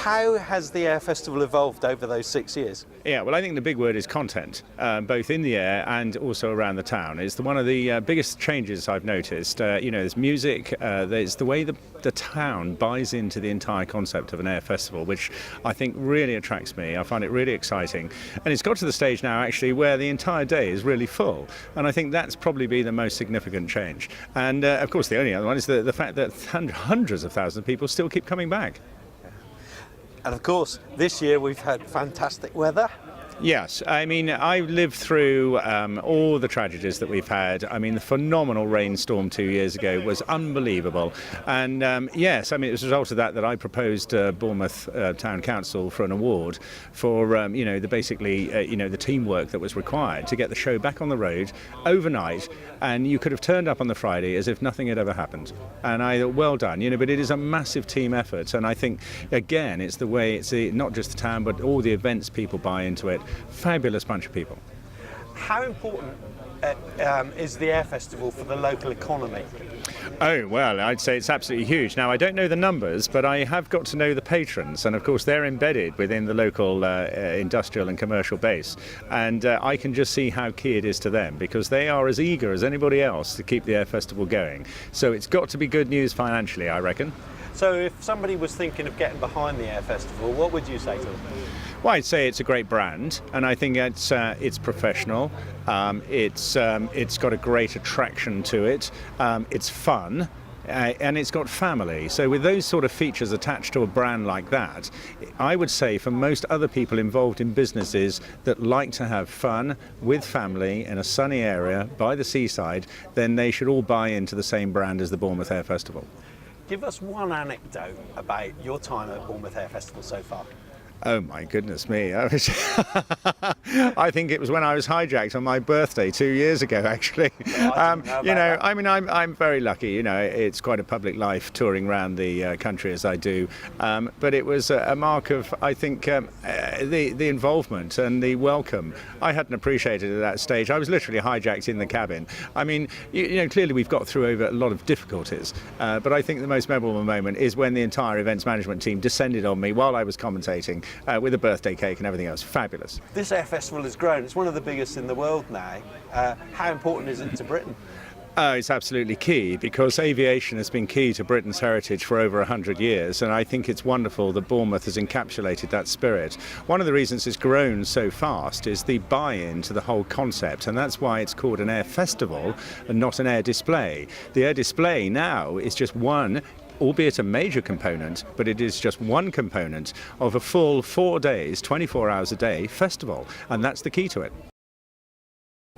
How has the Air Festival evolved over those 6 years? Yeah, well, I think the big word is content, both in the air and also around the town. It's one of the biggest changes I've noticed. There's music, there's the way the town buys into the entire concept of an air festival, which I think really attracts me. I find it really exciting. And it's got to the stage now, actually, where the entire day is really full. And I think that's probably been the most significant change. And, of course, the only other one is the fact that hundreds of thousands of people still keep coming back. And of course, this year we've had fantastic weather. Yes, I mean, I lived through all the tragedies that we've had. I mean, the phenomenal rainstorm 2 years ago was unbelievable. And yes, I mean, it was a result of that I proposed Bournemouth Town Council for an award for, the teamwork that was required to get the show back on the road overnight. And you could have turned up on the Friday as if nothing had ever happened. And well done, but it is a massive team effort. And I think, again, it's the way, not just the town, but all the events people buy into it. Fabulous bunch of people. How important is the Air Festival for the local economy? Oh, well, I'd say it's absolutely huge. Now, I don't know the numbers, but I have got to know the patrons. And, of course, they're embedded within the local industrial and commercial base. And I can just see how key it is to them, because they are as eager as anybody else to keep the Air Festival going. So it's got to be good news financially, I reckon. So if somebody was thinking of getting behind the Air Festival, what would you say to them? Well, I'd say it's a great brand, and I think it's professional. It's got a great attraction to it. It's fun. And it's got family. So with those sort of features attached to a brand like that, I would say for most other people involved in businesses that like to have fun with family in a sunny area by the seaside, then they should all buy into the same brand as the Bournemouth Air Festival. Give us one anecdote about your time at Bournemouth Air Festival so far. Oh my goodness me! I think it was when I was hijacked on my birthday 2 years ago. Actually, I'm very lucky. It's quite a public life touring around the country as I do. But it was a mark of, I think, the involvement and the welcome. I hadn't appreciated at that stage. I was literally hijacked in the cabin. I mean, clearly we've got through over a lot of difficulties. But I think the most memorable moment is when the entire events management team descended on me while I was commentating. With a birthday cake and everything else. Fabulous. This Air Festival has grown. It's one of the biggest in the world now. How important is it to Britain? It's absolutely key, because aviation has been key to Britain's heritage for over 100 years, and I think it's wonderful that Bournemouth has encapsulated that spirit. One of the reasons it's grown so fast is the buy-in to the whole concept, and that's why it's called an air festival and not an air display. The air display now is just one, albeit a major component, but it is just one component of a full 4 days, 24 hours a day festival, and that's the key to it.